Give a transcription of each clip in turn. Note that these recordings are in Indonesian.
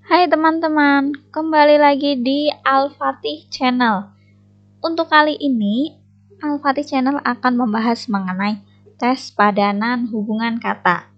Hai teman-teman, kembali lagi di Al-Fatih Channel. Untuk kali ini, Al-Fatih Channel akan membahas mengenai tes padanan hubungan kata.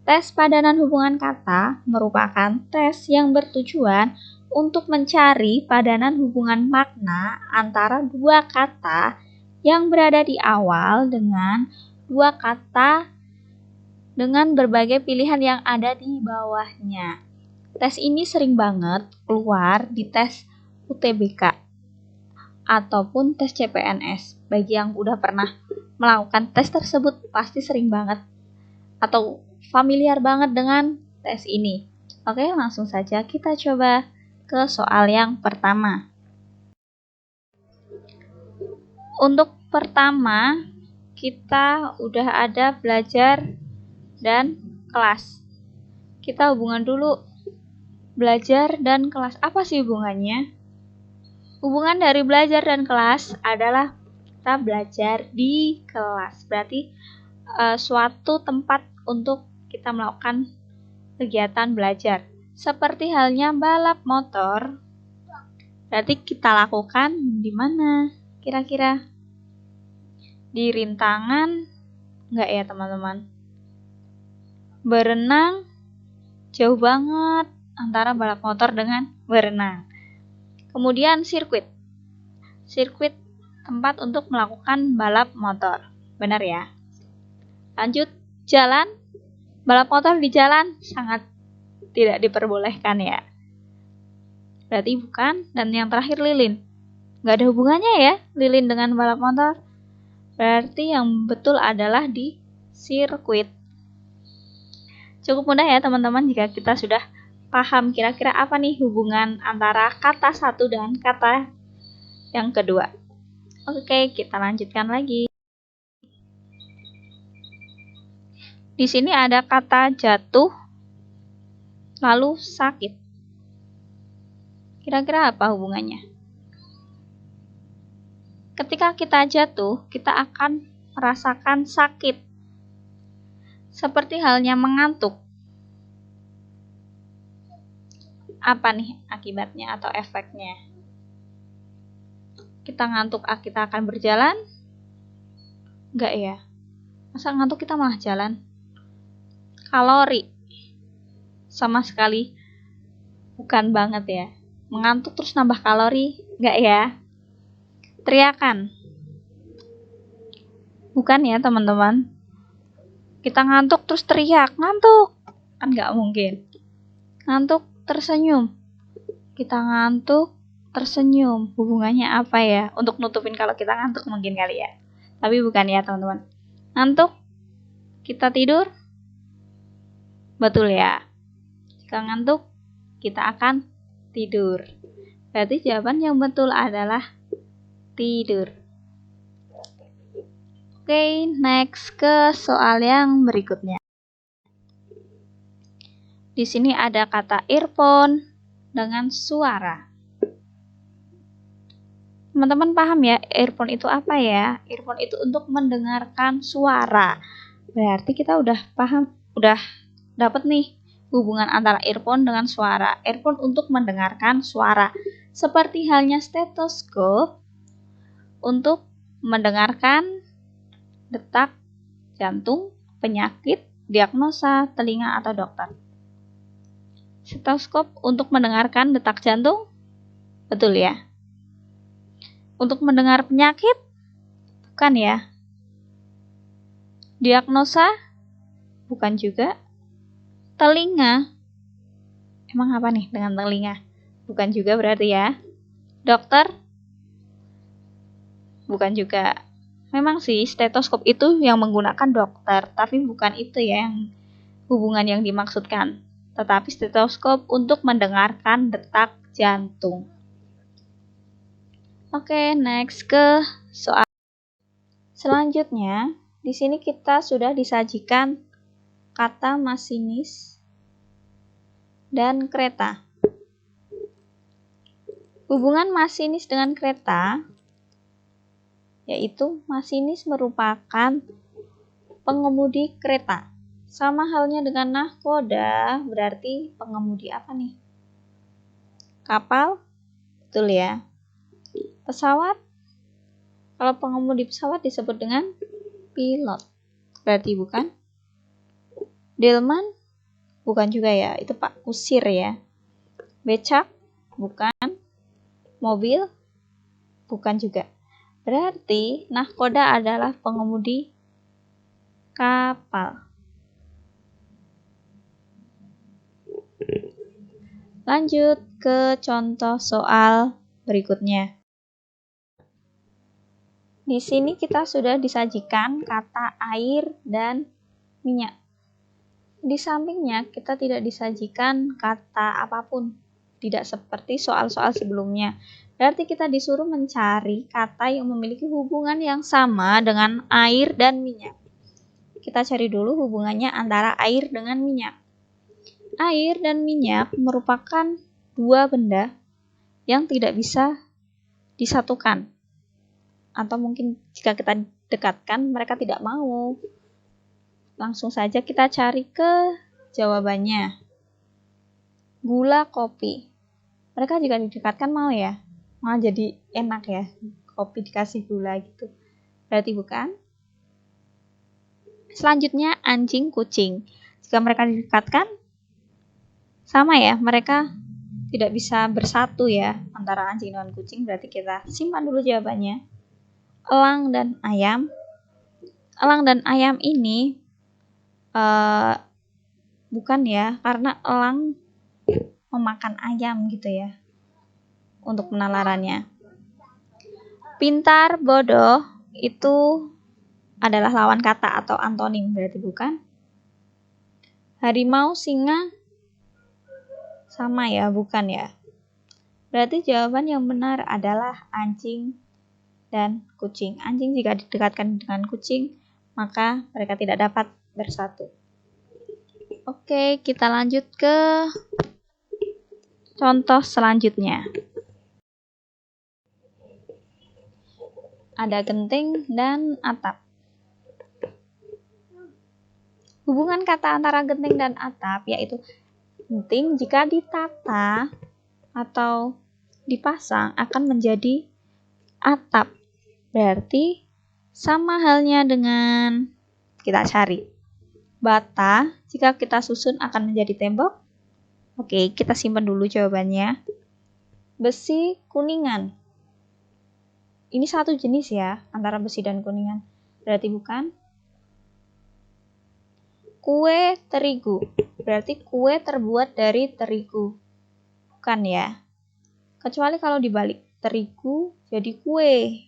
Tes padanan hubungan kata merupakan tes yang bertujuan untuk mencari padanan hubungan makna antara dua kata yang berada di awal dengan dua kata dengan berbagai pilihan yang ada di bawahnya. Tes ini sering banget keluar di tes UTBK ataupun tes CPNS. Bagi yang udah pernah melakukan tes tersebut pasti sering banget atau familiar banget dengan tes ini. Oke, langsung saja kita coba ke soal yang pertama. Untuk pertama, kita udah ada belajar dan kelas. Kita hubungan dulu belajar dan kelas. Apa sih hubungannya? Hubungan dari belajar dan kelas adalah kita belajar di kelas. Berarti suatu tempat untuk kita melakukan kegiatan belajar. Seperti halnya balap motor. Berarti kita lakukan di mana? Kira-kira di rintangan? Enggak ya teman-teman? Berenang jauh banget antara balap motor dengan berenang. Kemudian sirkuit. Sirkuit tempat untuk melakukan balap motor. Benar ya? Lanjut, jalan. Balap motor di jalan sangat tidak diperbolehkan ya. Berarti bukan. Dan yang terakhir lilin. Nggak ada hubungannya ya lilin dengan balap motor. Berarti yang betul adalah di sirkuit. Cukup mudah ya teman-teman jika kita sudah paham kira-kira apa nih hubungan antara kata satu dan kata yang kedua. Oke, kita lanjutkan lagi. Di sini ada kata jatuh, lalu sakit. Kira-kira apa hubungannya? Ketika kita jatuh, kita akan merasakan sakit. Seperti halnya mengantuk. Apa nih akibatnya atau efeknya? Kita ngantuk, kita akan berjalan? Enggak ya? Masa ngantuk kita malah jalan? Kalori. Sama sekali bukan banget ya. Mengantuk terus nambah kalori? Enggak ya? Teriakan. Bukan ya teman-teman? Kita ngantuk terus teriak, ngantuk. Kan enggak mungkin. Ngantuk tersenyum. Kita ngantuk tersenyum. Hubungannya apa ya? Untuk nutupin kalau kita ngantuk mungkin kali ya. Tapi bukan ya teman-teman. Ngantuk, kita tidur. Betul ya. Jika ngantuk, kita akan tidur. Berarti jawaban yang betul adalah tidur. Oke, next ke soal yang berikutnya. Di sini ada kata earphone dengan suara. Teman-teman paham ya, earphone itu apa ya? Earphone itu untuk mendengarkan suara. Berarti kita udah paham, udah dapat nih hubungan antara earphone dengan suara. Earphone untuk mendengarkan suara. Seperti halnya stetoskop untuk mendengarkan detak jantung, penyakit, diagnosa, telinga, atau dokter. Stetoskop untuk mendengarkan detak jantung, betul ya? Untuk mendengar penyakit, bukan ya? Diagnosa, bukan juga. Telinga, emang apa nih dengan telinga? Bukan juga berarti ya. Dokter, bukan juga. Memang sih stetoskop itu yang menggunakan dokter, tapi bukan itu ya yang hubungan yang dimaksudkan. Tetapi stetoskop untuk mendengarkan detak jantung. Oke, next ke soal selanjutnya. Di sini kita sudah disajikan kata masinis dan kereta. Hubungan masinis dengan kereta yaitu masinis merupakan pengemudi kereta. Sama halnya dengan nahkoda, berarti pengemudi apa nih? Kapal? Betul ya. Pesawat? Kalau pengemudi pesawat disebut dengan pilot. Berarti bukan. Delman? Bukan juga ya, itu Pak Kusir ya. Becak? Bukan. Mobil? Bukan juga. Berarti nahkoda adalah pengemudi kapal. Lanjut ke contoh soal berikutnya. Di sini kita sudah disajikan kata air dan minyak. Di sampingnya kita tidak disajikan kata apapun. Tidak seperti soal-soal sebelumnya. Berarti kita disuruh mencari kata yang memiliki hubungan yang sama dengan air dan minyak. Kita cari dulu hubungannya antara air dengan minyak. Air dan minyak merupakan dua benda yang tidak bisa disatukan. Atau mungkin jika kita dekatkan, mereka tidak mau. Langsung saja kita cari ke jawabannya. Gula, kopi. Mereka jika didekatkan mau ya? Malah jadi enak ya, kopi dikasih gula gitu. Berarti bukan. Selanjutnya anjing, kucing. Jika mereka didekatkan, sama ya, mereka tidak bisa bersatu ya antara anjing dan kucing. Berarti kita simpan dulu jawabannya. Elang dan ayam. Elang dan ayam ini bukan ya, karena elang memakan ayam gitu ya untuk penalarannya. Pintar, bodoh itu adalah lawan kata atau antonim, berarti bukan. Harimau, singa sama ya, bukan ya. Berarti jawaban yang benar adalah anjing dan kucing. Anjing jika didekatkan dengan kucing, maka mereka tidak dapat bersatu. Oke, kita lanjut ke contoh selanjutnya. Ada genting dan atap. Hubungan kata antara genting dan atap yaitu genting jika ditata atau dipasang akan menjadi atap. Berarti sama halnya dengan kita cari. Bata jika kita susun akan menjadi tembok. Oke, kita simpan dulu jawabannya. Besi, kuningan. Ini satu jenis ya antara besi dan kuningan. Berarti bukan. Kue, terigu. Berarti kue terbuat dari terigu. Bukan ya. Kecuali kalau dibalik. Terigu jadi kue.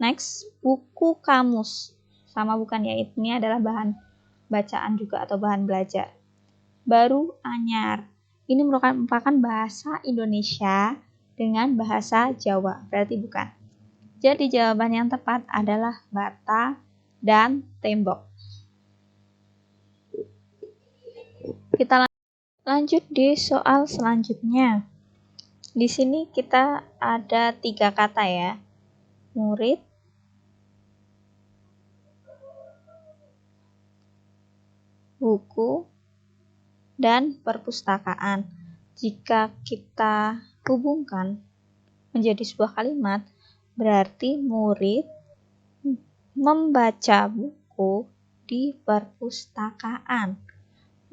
Next, buku kamus. Sama bukan ya. Ini adalah bahan bacaan juga atau bahan belajar. Baru, anyar. Ini merupakan bahasa Indonesia dengan bahasa Jawa. Berarti bukan. Jadi jawaban yang tepat adalah bata dan tembok. Kita lanjut di soal selanjutnya. Di sini kita ada 3 kata ya. Murid, buku, dan perpustakaan. Jika kita hubungkan menjadi sebuah kalimat, berarti murid membaca buku di perpustakaan.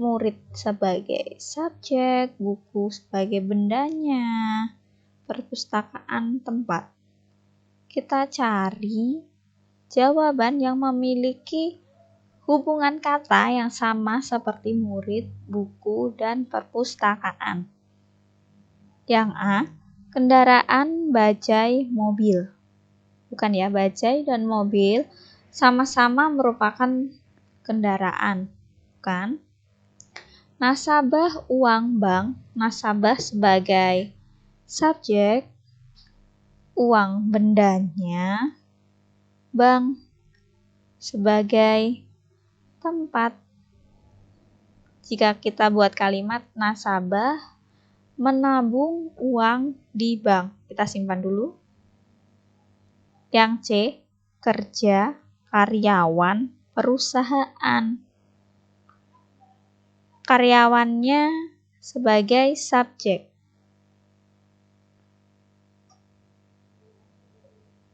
Murid sebagai subjek, buku sebagai bendanya, perpustakaan tempat. Kita cari jawaban yang memiliki hubungan kata yang sama seperti murid, buku, dan perpustakaan. Yang A, kendaraan, bajai, mobil. Bukan ya, bajai dan mobil sama-sama merupakan kendaraan. Bukan. Nasabah, uang bank. Nasabah sebagai subjek, uang bendanya, bank sebagai tempat. Jika kita buat kalimat nasabah menabung uang di bank. Kita simpan dulu. Yang C, kerja, karyawan, perusahaan. Karyawannya sebagai subjek.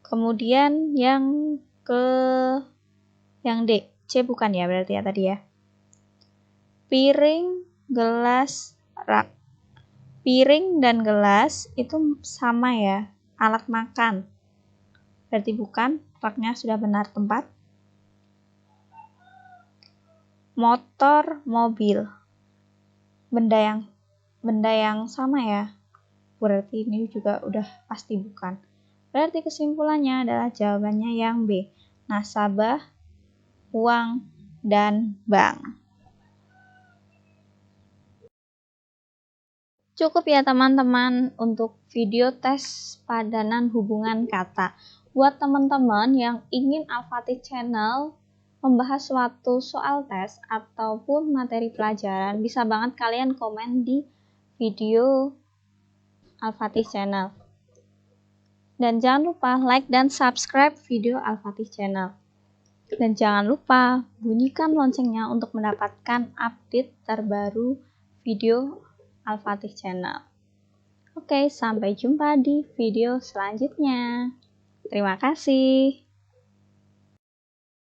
Kemudian yang D, C bukan ya berarti ya tadi ya. Piring, gelas, rak. Piring dan gelas itu sama ya, alat makan. Berarti bukan, raknya sudah benar tempat. Motor, mobil. Benda yang sama ya. Berarti ini juga udah pasti bukan. Berarti kesimpulannya adalah jawabannya yang B. Nasabah, uang, dan bank. Cukup ya teman-teman untuk video tes padanan hubungan kata. Buat teman-teman yang ingin Al-Fatih Channel membahas suatu soal tes ataupun materi pelajaran, bisa banget kalian komen di video Al-Fatih Channel. Dan jangan lupa like dan subscribe video Al-Fatih Channel. Dan jangan lupa bunyikan loncengnya untuk mendapatkan update terbaru video Al-Fatih Channel. Oke, sampai jumpa di video selanjutnya. Terima kasih.